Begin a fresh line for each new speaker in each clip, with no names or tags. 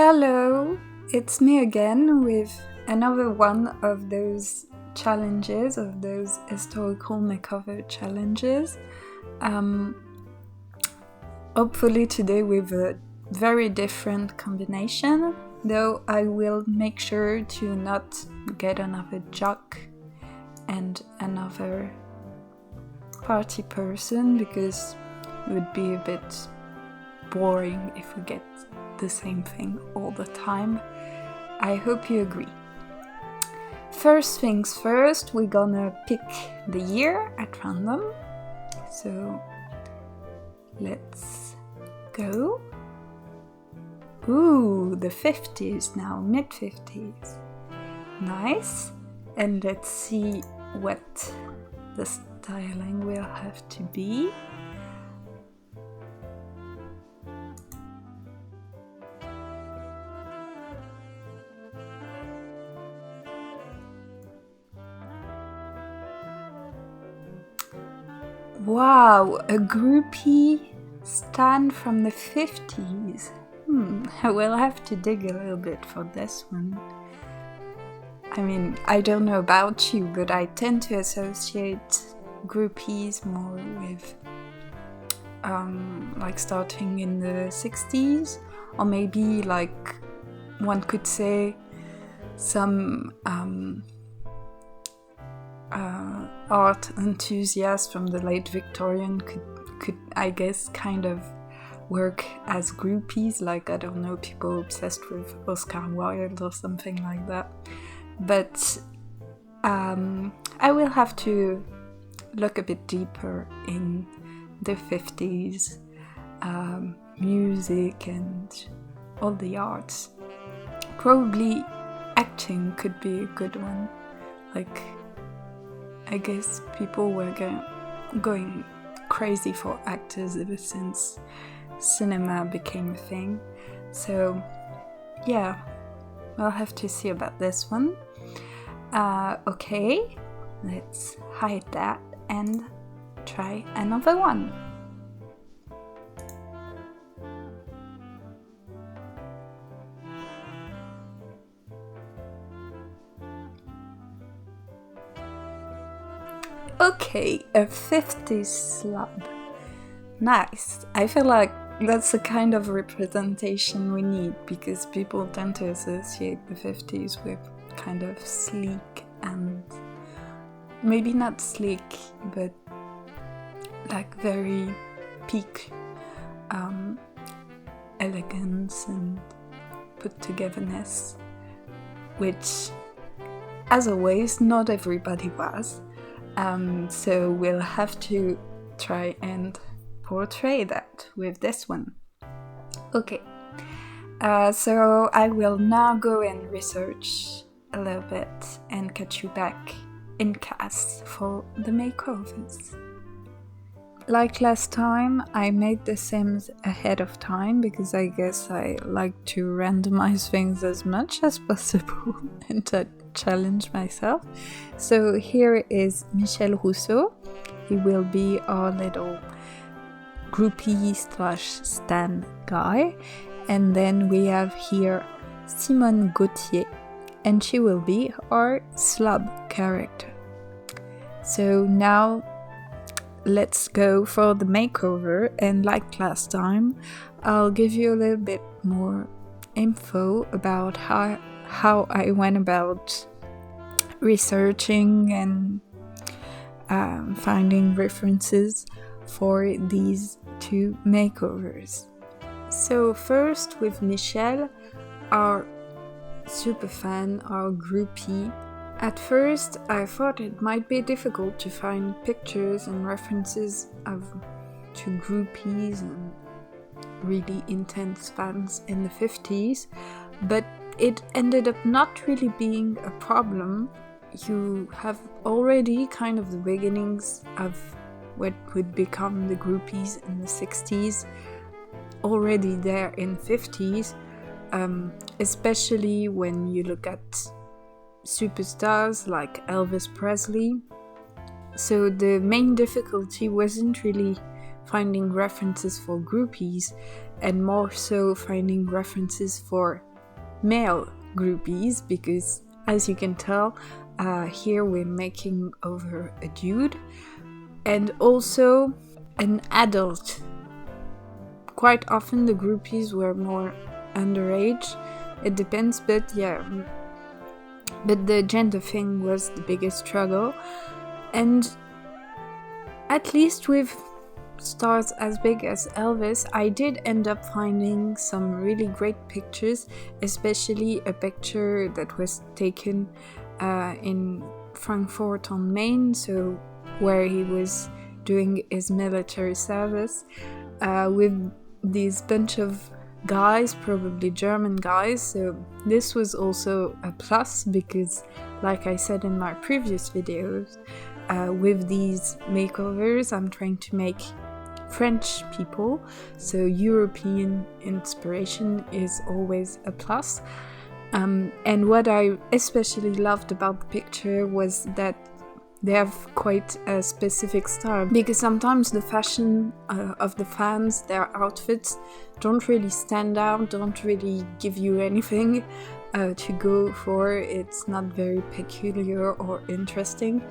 Hello, it's me again with another one of those challenges, of those historical makeover challenges. Hopefully today with a very different combination, though I will make sure to not get another jock and another party person because it would be a bit boring if we get the same thing all the time. I hope you agree. First things first, we're gonna pick the year at random. So let's go. Ooh, the 50s now, mid-50s. Nice. And let's see what the styling will have to be. Wow, a groupie stand from the 50s. I will have to dig a little bit for this one. I mean, I don't know about you, but I tend to associate groupies more with like starting in the 60s, or maybe like one could say some art enthusiasts from the late Victorian could I guess kind of work as groupies, like I don't know, people obsessed with Oscar Wilde or something like that. But I will have to look a bit deeper in the 50s music and all the arts. Probably acting could be a good one. Like, I guess people were going crazy for actors ever since cinema became a thing. So, yeah, we'll have to see about this one. Okay, let's hide that and try another one. Okay, a 50s slab. Nice. I feel like that's the kind of representation we need because people tend to associate the 50s with kind of sleek and maybe not sleek, but like very peak elegance and put togetherness, which, as always, not everybody was. So we'll have to try and portray that with this one. Okay, so I will now go and research a little bit and catch you back in CAS for the makeovers. Like last time, I made the Sims ahead of time because I guess I like to randomize things as much as possible and to challenge myself. So here is Michel Rousseau. He will be our little groupie / stan guy. And then we have here Simone Gauthier, and she will be our slob character. So now let's go for the makeover, and like last time, I'll give you a little bit more info about how I went about researching and finding references for these two makeovers. So first with Michel, our superfan, our groupie. At first I thought it might be difficult to find pictures and references to groupies and really intense fans in the 50s, but it ended up not really being a problem. You have already kind of the beginnings of what would become the groupies in the 60s already there in 50s, especially when you look at superstars like Elvis Presley. So the main difficulty wasn't really finding references for groupies, and more so finding references for male groupies, because as you can tell, here we're making over a dude, and also an adult. Quite often the groupies were more underage. It depends, but yeah. But the gender thing was the biggest struggle. And at least with stars as big as Elvis, I did end up finding some really great pictures, especially a picture that was taken in Frankfurt on Main, so where he was doing his military service, with this bunch of guys, probably German guys. So this was also a plus, because like I said in my previous videos, with these makeovers I'm trying to make French people, so European inspiration is always a plus. And what I especially loved about the picture was that they have quite a specific style, because sometimes the fashion of the fans, their outfits don't really stand out, don't really give you anything to go for. It's not very peculiar or interesting,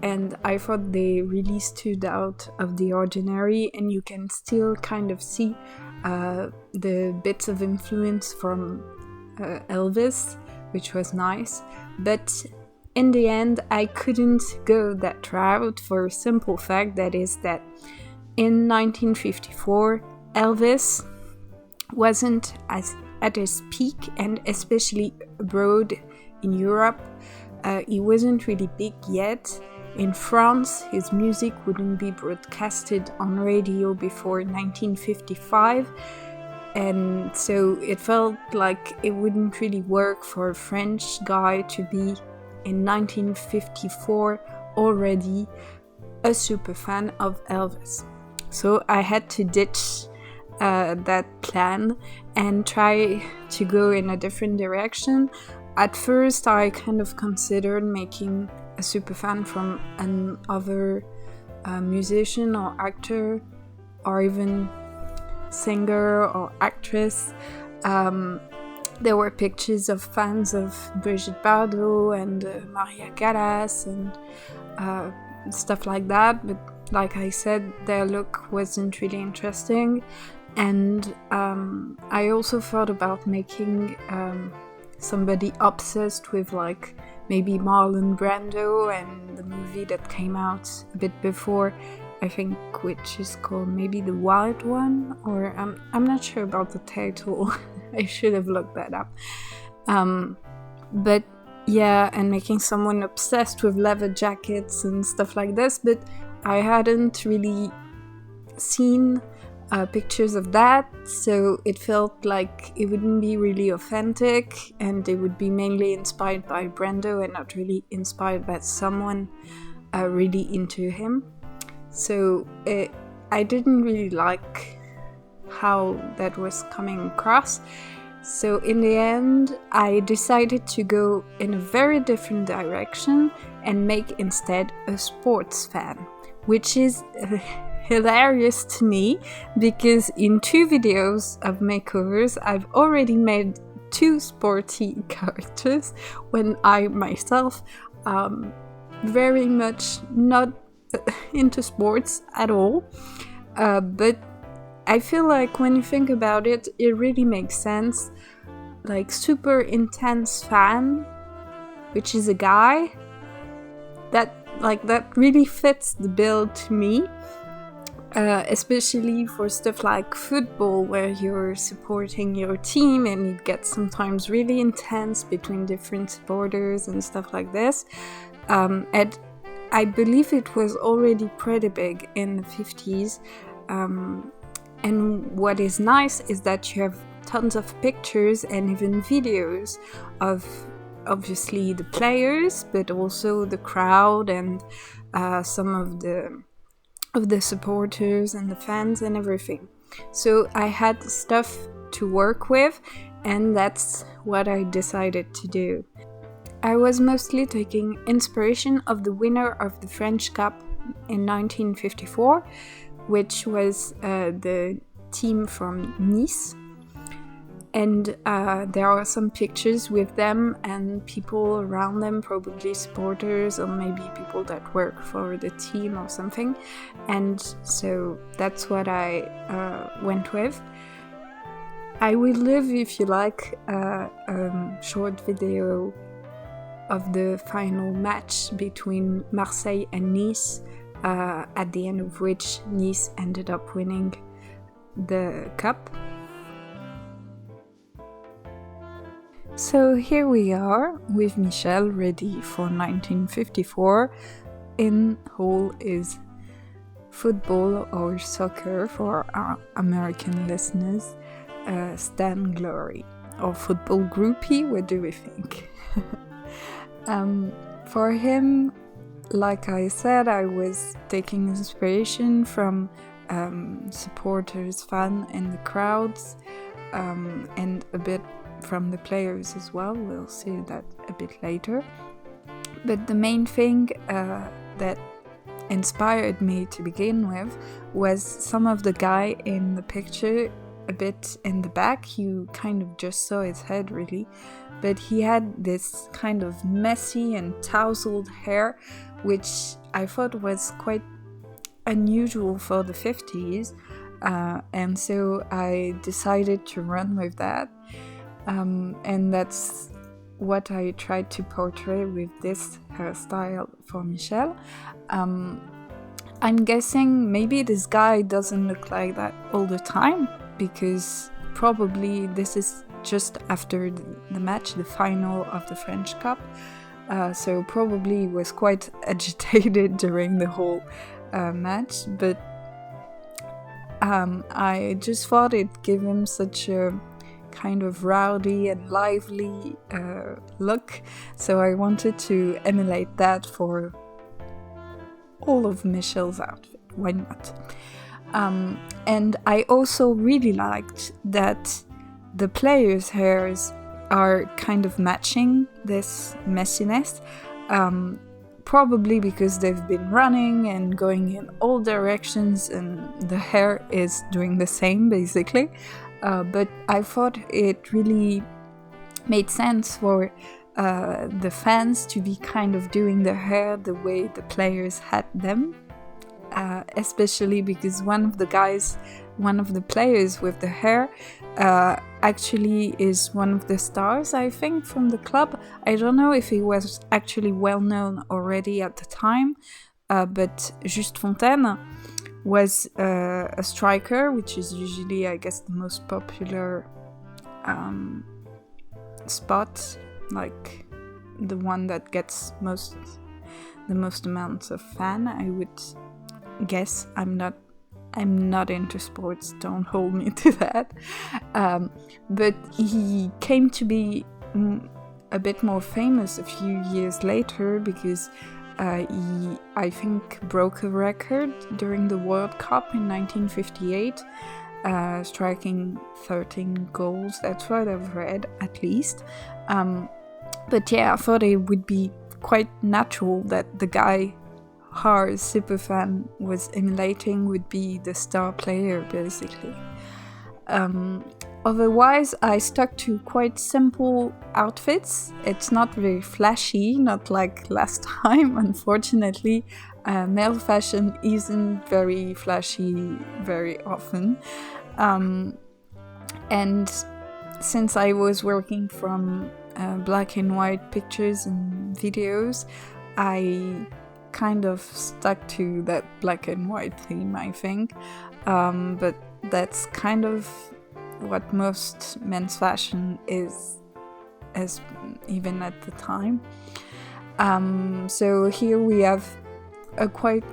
and I thought they really stood out of the ordinary, and you can still kind of see the bits of influence from Elvis, which was nice. But in the end, I couldn't go that route for a simple fact, that is that in 1954, Elvis wasn't at his peak, and especially abroad in Europe, he wasn't really big yet. In France, his music wouldn't be broadcasted on radio before 1955, and so it felt like it wouldn't really work for a French guy to be in 1954 already a super fan of Elvis. So I had to ditch that plan and try to go in a different direction. At first I kind of considered making a super fan from another musician or actor, or even singer or actress. There were pictures of fans of Brigitte Bardot and Maria Callas and stuff like that, but like I said, their look wasn't really interesting. And I also thought about making somebody obsessed with, like, maybe Marlon Brando and the movie that came out a bit before, I think, which is called maybe The Wild One, or I'm not sure about the title. I should have looked that up. But yeah, and making someone obsessed with leather jackets and stuff like this, but I hadn't really seen pictures of that, so it felt like it wouldn't be really authentic, and it would be mainly inspired by Brando and not really inspired by someone really into him. So I didn't really like how that was coming across. So in the end, I decided to go in a very different direction and make instead a sports fan, which is hilarious to me, because in 2 videos of makeovers I've already made 2 sporty characters, when I myself very much not into sports at all, but I feel like when you think about it, it really makes sense. Like, super intense fan, which is a guy, that really fits the bill to me, especially for stuff like football, where you're supporting your team and it gets sometimes really intense between different supporters and stuff like this. And I believe it was already pretty big in the 50s. And what is nice is that you have tons of pictures and even videos of obviously the players, but also the crowd and some of the supporters and the fans and everything. So I had stuff to work with, and that's what I decided to do. I was mostly taking inspiration of the winner of the French Cup in 1954, which was the team from Nice. And there are some pictures with them and people around them, probably supporters or maybe people that work for the team or something. And so that's what I went with. I will leave, if you like, a short video of the final match between Marseille and Nice, at the end of which Nice ended up winning the cup. So here we are with Michel ready for 1954. In whole is football or soccer for our American listeners, Stan Glory, or football groupie, what do we think? For him, like I said, I was taking inspiration from supporters, fans in the crowds, and a bit from the players as well. We'll see that a bit later. But the main thing that inspired me to begin with was some of the guy in the picture a bit in the back. You kind of just saw his head really, but he had this kind of messy and tousled hair, which I thought was quite unusual for the 50s, and so I decided to run with that. And that's what I tried to portray with this hairstyle for Michel. I'm guessing maybe this guy doesn't look like that all the time, because probably this is just after the match, the final of the French Cup. So probably he was quite agitated during the whole match, but I just thought it gave him such a kind of rowdy and lively look, so I wanted to emulate that for all of Michel's outfit. Why not? And I also really liked that the players' hairs are kind of matching this messiness, probably because they've been running and going in all directions and the hair is doing the same basically. But I thought it really made sense for the fans to be kind of doing their hair the way the players had them, especially because one of the players with the hair actually is one of the stars, I think, from the club. I don't know if he was actually well known already at the time, but Just Fontaine was a striker, which is usually, I guess, the most popular spot, like the one that gets the most amounts of fan, I would guess. I'm not into sports, don't hold me to that. But he came to be a bit more famous a few years later because he, I think, broke a record during the World Cup in 1958, striking 13 goals. That's what I've read, at least. But yeah, I thought it would be quite natural that the guy our superfan was emulating would be the star player, basically. Otherwise, I stuck to quite simple outfits. It's not very flashy, not like last time, unfortunately. Male fashion isn't very flashy very often. And since I was working from black and white pictures and videos, I kind of stuck to that black and white theme, I think. But that's kind of what most men's fashion is, as even at the time. So here we have a quite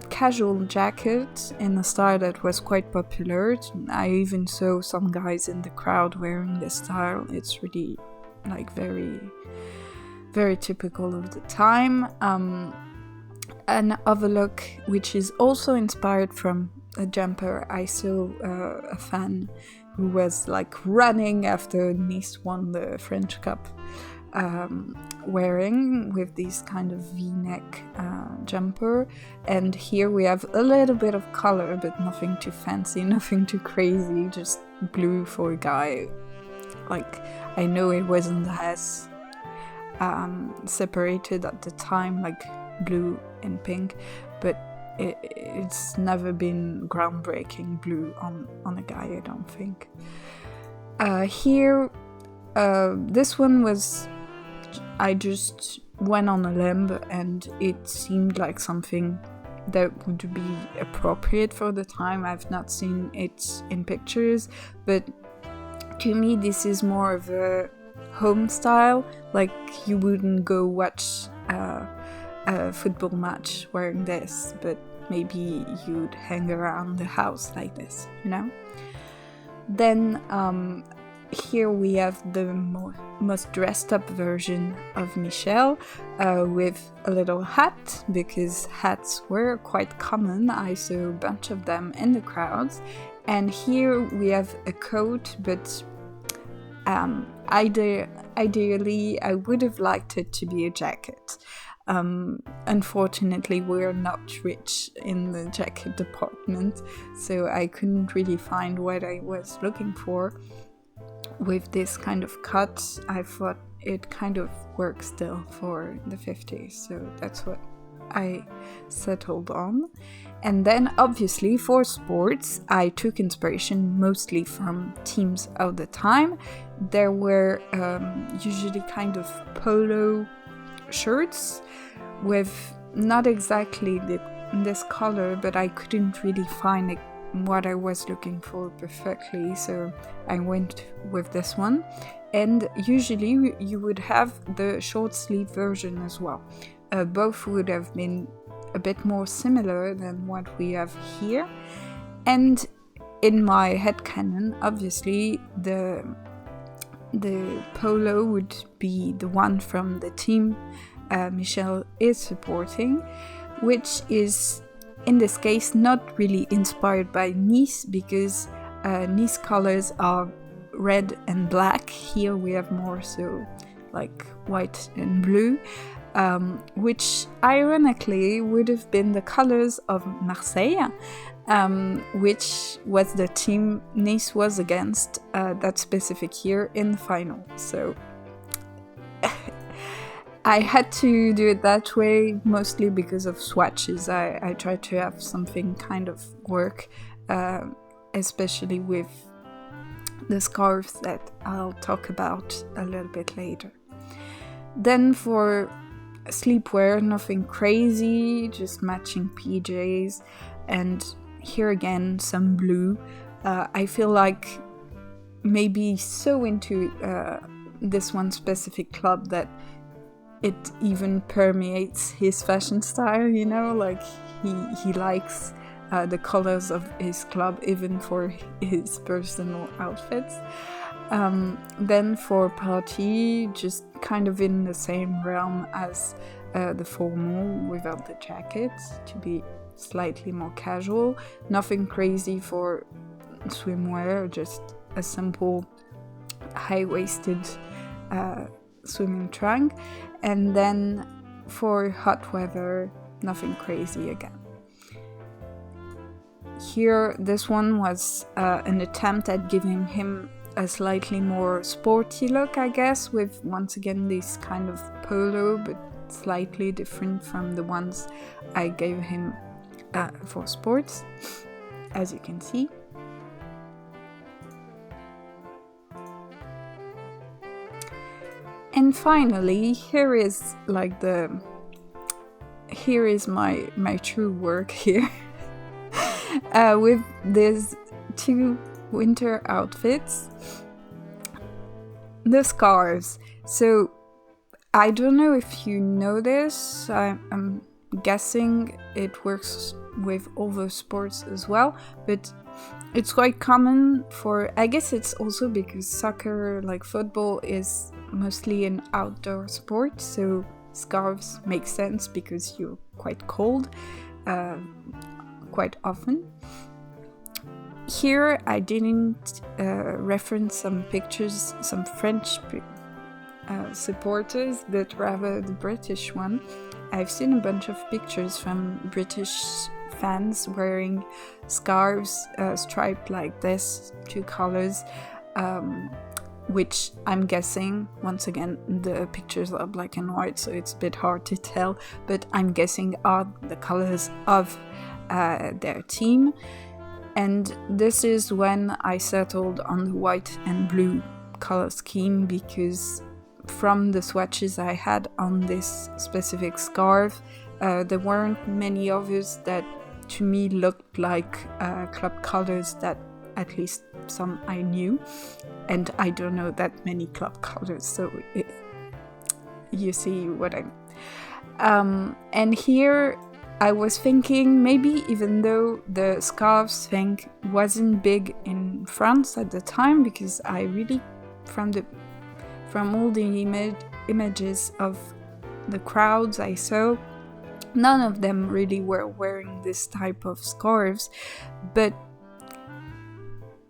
casual jacket in a style that was quite popular. I even saw some guys in the crowd wearing this style. It's really like very, very typical of the time. Another look which is also inspired from a jumper I saw a fan who was like running after Nice won the French Cup, wearing with this kind of V-neck jumper. And here we have a little bit of color, but nothing too fancy, nothing too crazy, just blue for a guy like, I know it wasn't as separated at the time, like blue and pink, but it's never been groundbreaking blue on a guy, I don't think. Here, this one was, I just went on a limb and it seemed like something that would be appropriate for the time. I've not seen it in pictures, but to me this is more of a home style, like you wouldn't go watch a football match wearing this, but maybe you'd hang around the house like this, you know? Then here we have the most dressed up version of Michel, with a little hat, because hats were quite common. I saw a bunch of them in the crowds. And here we have a coat, but ideally I would have liked it to be a jacket. Unfortunately, we're not rich in the jacket department, so I couldn't really find what I was looking for. With this kind of cut, I thought it kind of works still for the 50s, so that's what I settled on. And then obviously for sports, I took inspiration mostly from teams of the time. There were usually kind of polo shirts with not exactly this color, but I couldn't really find what I was looking for perfectly, so I went with this one. And usually you would have the short sleeve version as well. Both would have been a bit more similar than what we have here. And in my headcanon, obviously the polo would be the one from the team Michel is supporting, which is in this case not really inspired by Nice, because Nice colors are red and black. Here we have more so like white and blue, which ironically would have been the colors of Marseille, which was the team Nice was against that specific year in the final. So I had to do it that way, mostly because of swatches. I tried to have something kind of work, especially with the scarves that I'll talk about a little bit later. Then for sleepwear, nothing crazy, just matching PJs, and here again some blue. I feel like maybe so into this one specific club that it even permeates his fashion style, you know, like he likes the colors of his club even for his personal outfits. Then for party, just kind of in the same realm as the formal without the jacket, to be slightly more casual. Nothing crazy for swimwear, just a simple high-waisted swimming trunk. And then for hot weather, nothing crazy again. Here, this one was an attempt at giving him a slightly more sporty look, I guess, with once again this kind of polo, but slightly different from the ones I gave him for sports, as you can see. And finally, here is my true work here with these two winter outfits. The scarves. So I don't know if you know this. I'm guessing it works with other sports as well, but it's quite common for, I guess it's also because soccer, like football, is mostly an outdoor sport, so scarves make sense because you're quite cold quite often. Here I didn't reference some pictures, some French supporters, but rather the British one. I've seen a bunch of pictures from British fans wearing scarves striped like this, two colors, which I'm guessing, once again, the pictures are black and white, so it's a bit hard to tell, but I'm guessing are the colors of their team. And this is when I settled on the white and blue color scheme, because from the swatches I had on this specific scarf, there weren't many others that to me looked like club colors that at least some I knew, and I don't know that many club colors, so you see what and here I was thinking, maybe even though the scarves thing wasn't big in France at the time, because I really, from all the images of the crowds I saw, none of them really were wearing this type of scarves, but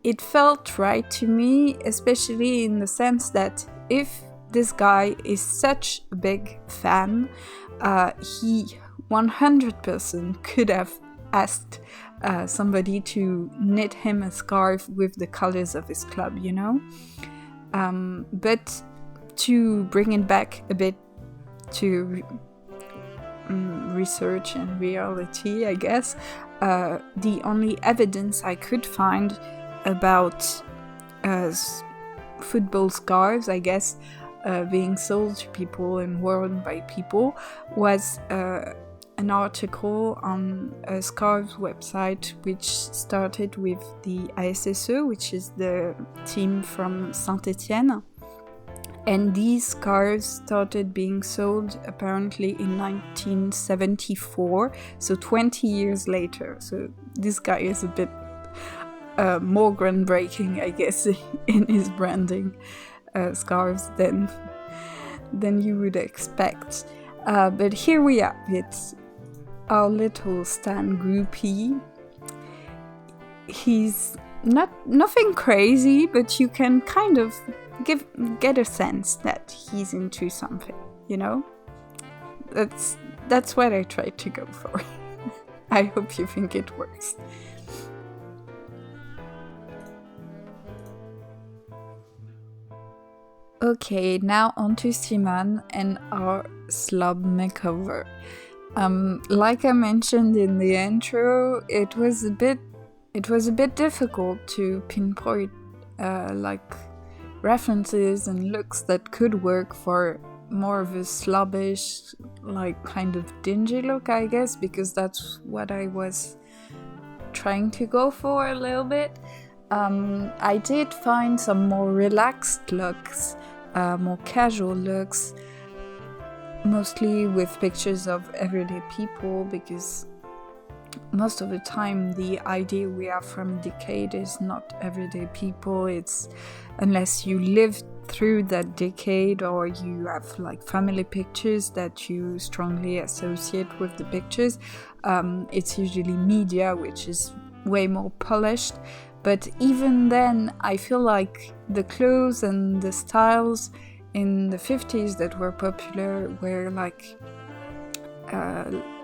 it felt right to me, especially in the sense that if this guy is such a big fan, he 100% could have asked somebody to knit him a scarf with the colors of his club, you know? But to bring it back a bit to research and reality, I guess, the only evidence I could find about football scarves, I guess, being sold to people and worn by people was an article on a scarves website which started with the ASSE, which is the team from Saint-Étienne. And these scarves started being sold apparently in 1974, so 20 years later. So this guy is a bit more groundbreaking, I guess, in his branding scarves than you would expect. But here we are, it's our little Stan groupie. He's nothing crazy, but you can kind of get a sense that he's into something, you know? That's what I tried to go for. I hope you think it works. Okay, now on to Simon and our Slob Makeover. Like I mentioned in the intro, it was a bit difficult to pinpoint like references and looks that could work for more of a slobbish, like kind of dingy look, I guess, because that's what I was trying to go for a little bit. I did find some more relaxed looks, more casual looks, mostly with pictures of everyday people, because most of the time the idea we have from a decade is not everyday people. It's unless you lived through that decade or you have like family pictures that you strongly associate with the pictures. It's usually media, which is way more polished. But even then, I feel like the clothes and the styles in the 50s that were popular were like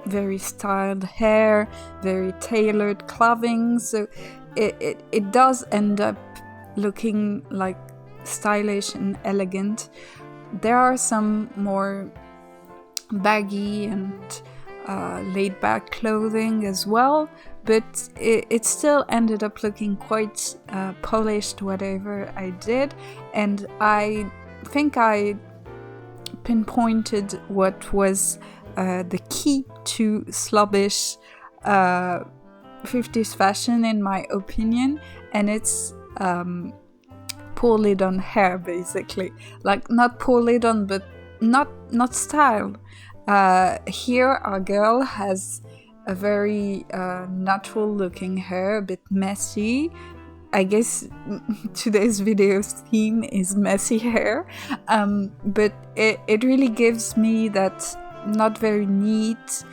very styled hair, very tailored clothing. So it does end up looking like stylish and elegant. There are some more baggy and laid back clothing as well, but it still ended up looking quite polished, whatever I did. And I think I pinpointed what was the key to slobbish 50s fashion, in my opinion, and it's poorly done hair, basically. Like, not poorly done, but not styled. Here our girl has a very natural looking hair, a bit messy. I guess today's video theme is messy hair, but it really gives me that not very neat,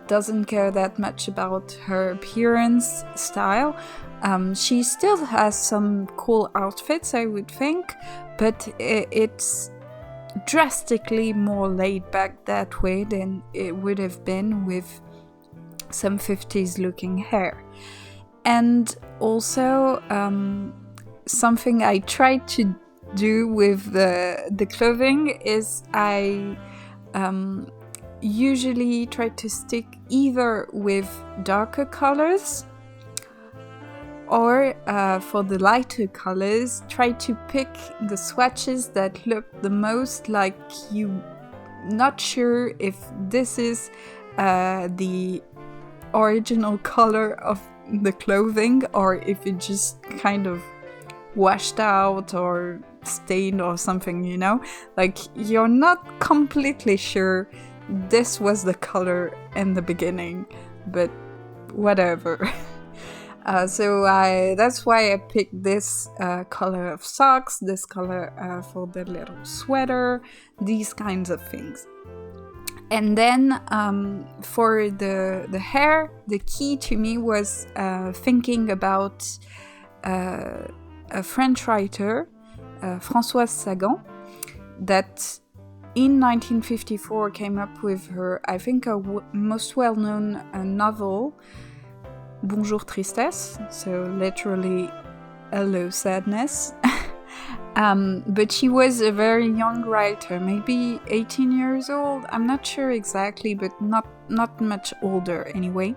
doesn't care that much about her appearance style. She still has some cool outfits, I would think, but it's drastically more laid back that way than it would have been with some 50s looking hair. And also something I tried to do with the clothing is I usually try to stick either with darker colors, or for the lighter colors, try to pick the swatches that look the most like you not sure if this is the original color of the clothing or if it just kind of washed out or stained or something, you know? Like, you're not completely sure this was the color in the beginning, but whatever. So that's why I picked this color of socks, this color for the little sweater, these kinds of things. And then for the hair, the key to me was thinking about a French writer, Françoise Sagan, that in 1954 came up with her, I think, most well-known novel, Bonjour Tristesse, so literally hello sadness. But she was a very young writer, maybe 18 years old, I'm not sure exactly, but not much older anyway.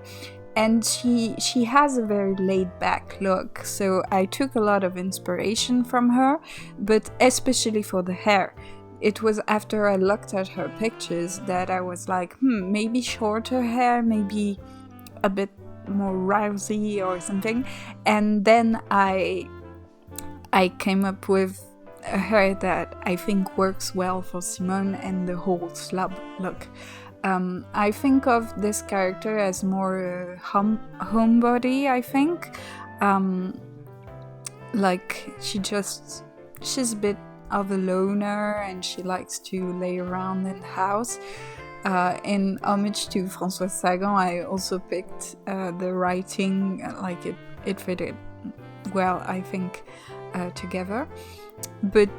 And she has a very laid-back look, so I took a lot of inspiration from her, but especially for the hair. It was after I looked at her pictures that I was like, maybe shorter hair, maybe a bit more rousy or something. And then I came up with a hair that I think works well for Simone and the whole slob look. I think of this character as more homebody, I think. Like, she's a bit of a loner and she likes to lay around in the house. In homage to Françoise Sagan, I also picked the writing, like it fitted well, I think, together. But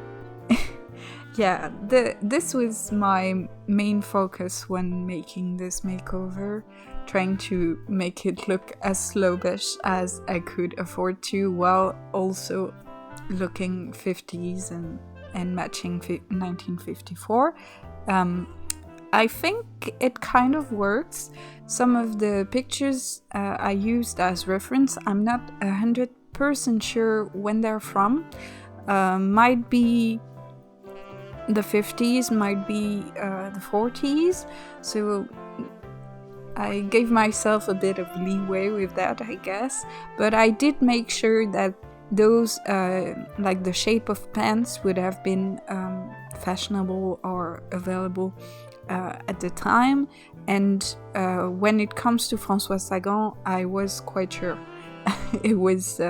yeah, this was my main focus when making this makeover, trying to make it look as slobish as I could afford to, while also looking 50s and matching 1954. I think it kind of works. Some of the pictures I used as reference, I'm not 100% sure when they're from. Might be the 50s, might be the 40s. So I gave myself a bit of leeway with that, I guess. But I did make sure that those, like the shape of pants, would have been fashionable or available at the time. And when it comes to Françoise Sagan, I was quite sure. It was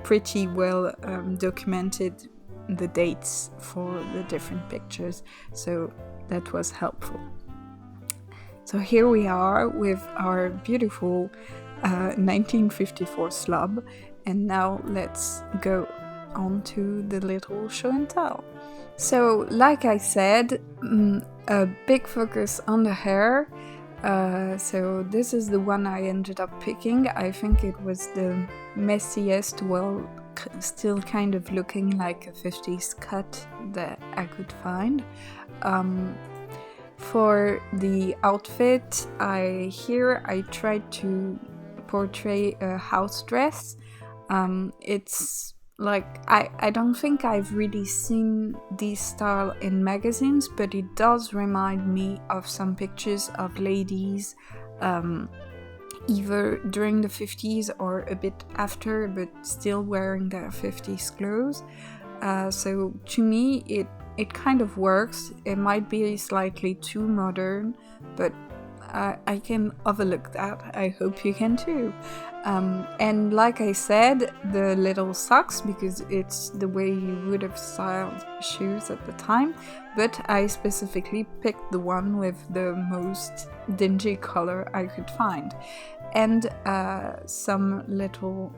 pretty well documented, the dates for the different pictures, so that was helpful. So here we are with our beautiful 1954 slob, and now let's go on to the little show and tell. So, like I said, a big focus on the hair. So this is the one I ended up picking. I think it was the messiest, well, still kind of looking like a 50s cut that I could find. For the outfit, I tried to portray a house dress. It's like, I don't think I've really seen this style in magazines, but it does remind me of some pictures of ladies either during the 50s or a bit after, but still wearing their 50s clothes. So to me, it kind of works. It might be slightly too modern, but I can overlook that. I hope you can too. And like I said, the little socks, because it's the way you would have styled shoes at the time, but I specifically picked the one with the most dingy color I could find. And some little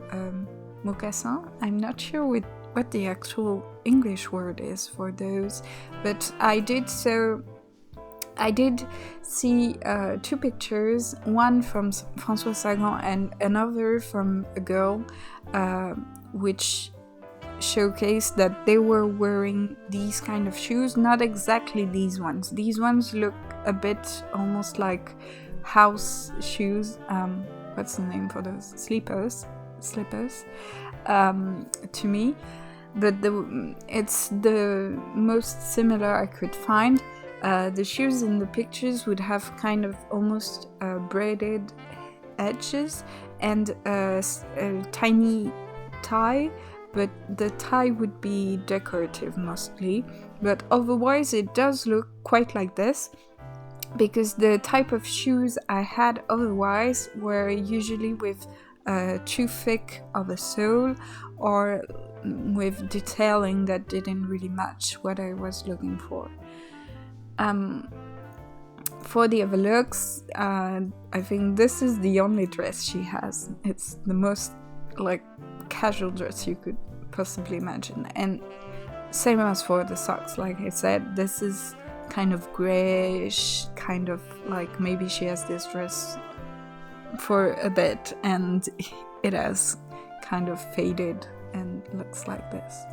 mocassins. I'm not sure what the actual English word is for those, but I did see two pictures, one from Françoise Sagan and another from a girl, which showcase that they were wearing these kind of shoes, not exactly these ones. These ones look a bit almost like house shoes. What's the name for those? Slippers, to me. But it's the most similar I could find. The shoes in the pictures would have kind of almost braided edges and a tiny tie, but the tie would be decorative mostly. But otherwise it does look quite like this, because the type of shoes I had otherwise were usually with too thick of a sole or with detailing that didn't really match what I was looking for. For the other looks, I think this is the only dress she has. It's the most like casual dress you could possibly imagine. And same as for the socks, like I said, this is kind of grayish, kind of like maybe she has this dress for a bit and it has kind of faded and looks like this.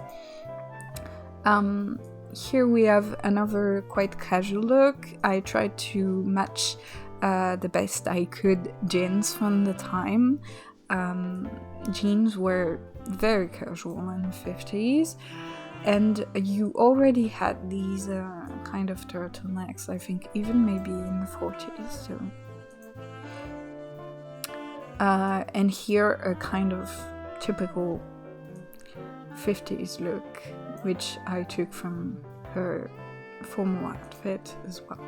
Here we have another quite casual look. I tried to match the best I could jeans from the time. Jeans were very casual in the 50s, and you already had these kind of turtlenecks, I think even maybe in the 40s. So. And here a kind of typical 50s look, which I took from her formal outfit as well.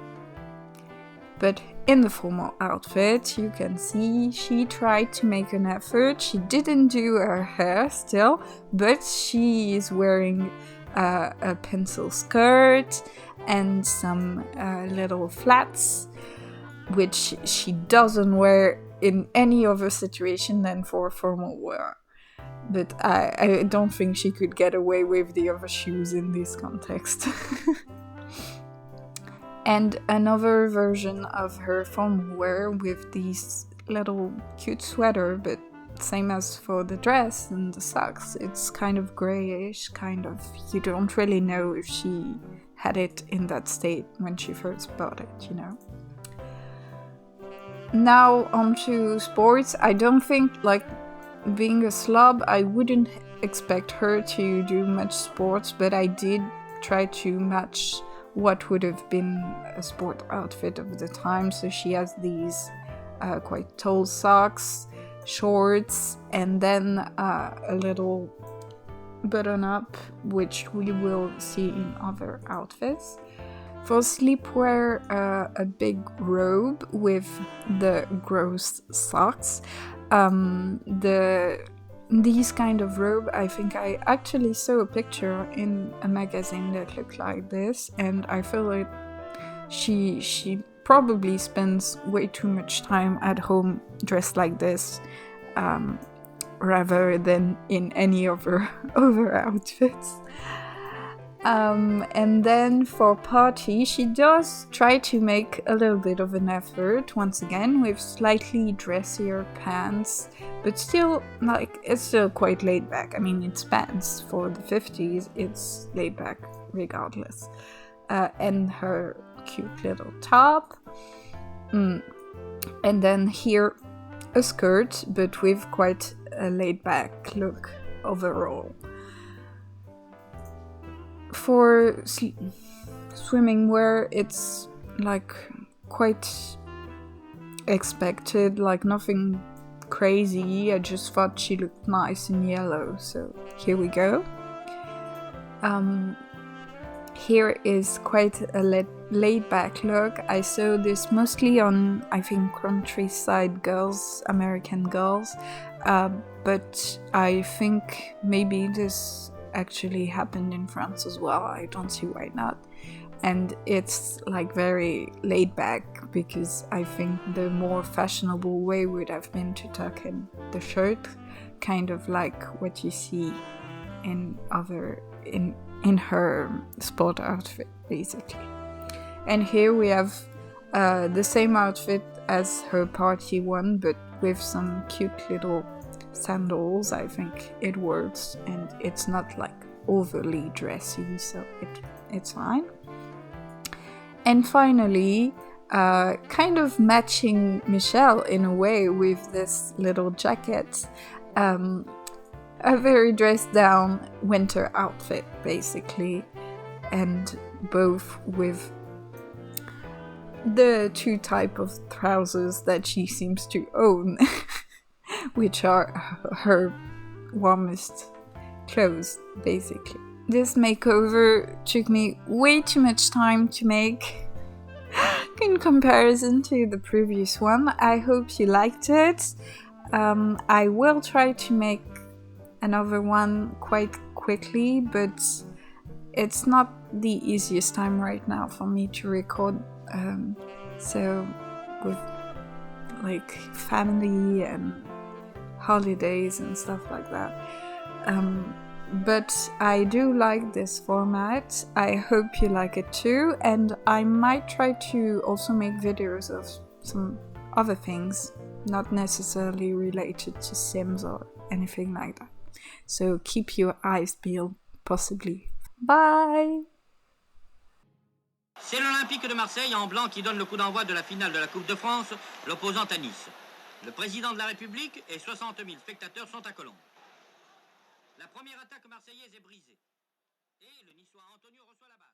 But in the formal outfit, you can see she tried to make an effort. She didn't do her hair still, but she is wearing a pencil skirt and some little flats, which she doesn't wear in any other situation than for formal wear. But I don't think she could get away with the other shoes in this context. And another version of her formal wear with these little cute sweater, but same as for the dress and the socks. It's kind of grayish, kind of, you don't really know if she had it in that state when she first bought it, you know. Now onto sports. I don't think, like, being a slob, I wouldn't expect her to do much sports, but I did try to match what would have been a sport outfit of the time. So she has these quite tall socks, shorts, and then a little button up, which we will see in other outfits. For sleepwear, a big robe with the gross socks. These kind of robe, I think I actually saw a picture in a magazine that looked like this, and I feel like she probably spends way too much time at home dressed like this, rather than in any other outfits. And then for party, she does try to make a little bit of an effort, once again, with slightly dressier pants, but still, like, it's still quite laid back. I mean, it's pants for the 50s, it's laid back regardless. And her cute little top. And then here, a skirt, but with quite a laid back look overall. For swimming wear, it's like quite expected, like nothing crazy. I just thought she looked nice in yellow, so here we go. Here is quite a laid back look. I saw this mostly on, I think, countryside girls, American girls, but I think maybe this actually happened in France as well. I don't see why not. And it's like very laid back, because I think the more fashionable way would have been to tuck in the shirt, kind of like what you see in her sport outfit, basically. And here we have the same outfit as her party one, but with some cute little sandals, I think it works, and it's not like overly dressy, so it's fine. And finally, kind of matching Michelle in a way with this little jacket, a very dressed down winter outfit basically, and both with the two type of trousers that she seems to own, which are her warmest clothes basically. This makeover took me way too much time to make in comparison to the previous one. I hope you liked it. I will try to make another one quite quickly, but it's not the easiest time right now for me to record. So with like family and holidays and stuff like that. But I do like this format. I hope you like it too, and I might try to also make videos of some other things, not necessarily related to Sims or anything like that. So keep your eyes peeled, possibly. Bye!
C'est l'Olympique de Marseille en blanc qui donne le coup d'envoi de la finale de la Coupe de France, l'opposant à Nice. Le président de la République et 60 000 spectateurs sont à Colombes. La première attaque marseillaise est brisée. Et le Niçois Antonio reçoit la balle.